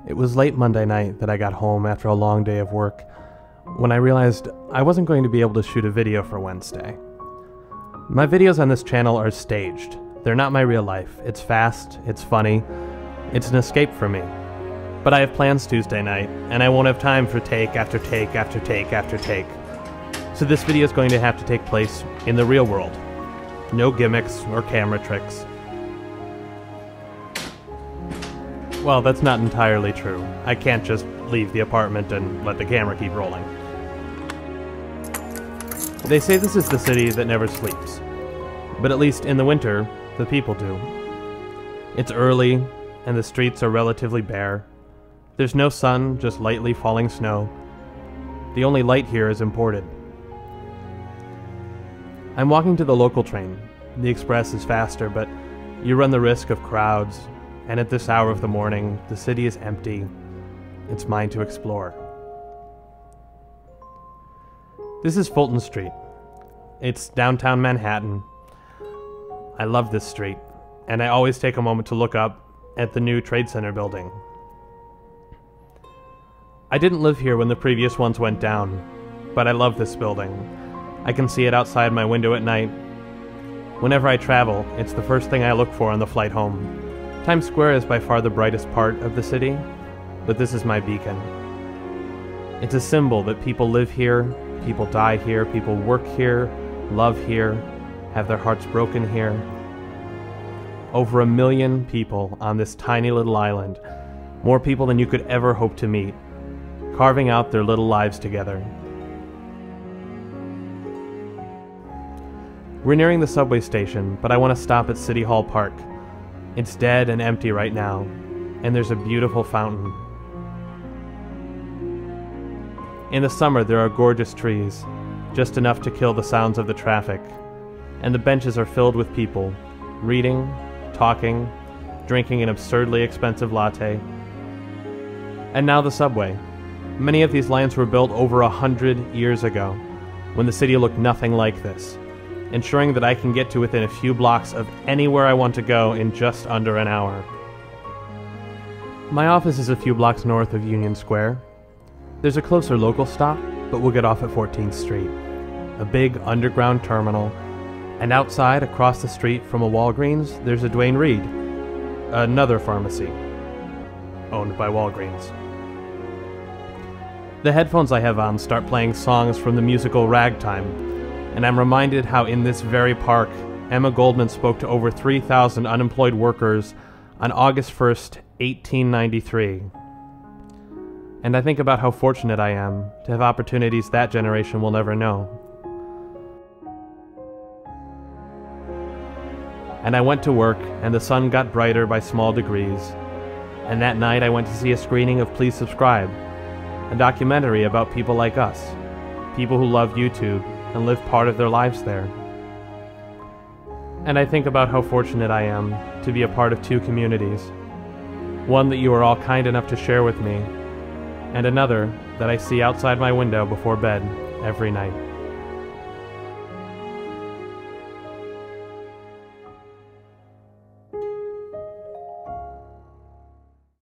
It was late Monday night that I got home after a long day of work, when I realized I wasn't going to be able to shoot a video for Wednesday. My videos on this channel are staged. They're not my real life. It's fast, it's funny, it's an escape for me. But I have plans Tuesday night, and I won't have time for take after take after take after take. So this video is going to have to take place in the real world. No gimmicks or camera tricks. Well, that's not entirely true. I can't just leave the apartment and let the camera keep rolling. They say this is the city that never sleeps. But at least in the winter, the people do. It's early, and the streets are relatively bare. There's no sun, just lightly falling snow. The only light here is imported. I'm walking to the local train. The express is faster, but you run the risk of crowds, and at this hour of the morning, the city is empty. It's mine to explore. This is Fulton Street. It's downtown Manhattan. I love this street, and I always take a moment to look up at the new Trade Center building. I didn't live here when the previous ones went down, but I love this building. I can see it outside my window at night. Whenever I travel, it's the first thing I look for on the flight home. Times Square is by far the brightest part of the city, but this is my beacon. It's a symbol that people live here, people die here, people work here, love here, have their hearts broken here. Over 1 million people on this tiny little island, more people than you could ever hope to meet, carving out their little lives together. We're nearing the subway station, but I want to stop at City Hall Park. It's dead and empty right now, and there's a beautiful fountain. In the summer, there are gorgeous trees, just enough to kill the sounds of the traffic, and the benches are filled with people, reading, talking, drinking an absurdly expensive latte. And now the subway. Many of these lines were built over 100 years ago, when the city looked nothing like this, ensuring that I can get to within a few blocks of anywhere I want to go in just under an hour. My office is a few blocks north of Union Square. There's a closer local stop, but we'll get off at 14th Street, a big underground terminal, and outside, across the street from a Walgreens, there's a Duane Reade, another pharmacy, owned by Walgreens. The headphones I have on start playing songs from the musical Ragtime, and I'm reminded how in this very park, Emma Goldman spoke to over 3,000 unemployed workers on August 1st, 1893. And I think about how fortunate I am to have opportunities that generation will never know. And I went to work, and the sun got brighter by small degrees. And that night I went to see a screening of Please Subscribe, a documentary about people like us, people who love YouTube and live part of their lives there. And I think about how fortunate I am to be a part of two communities. One that you are all kind enough to share with me, and another that I see outside my window before bed every night.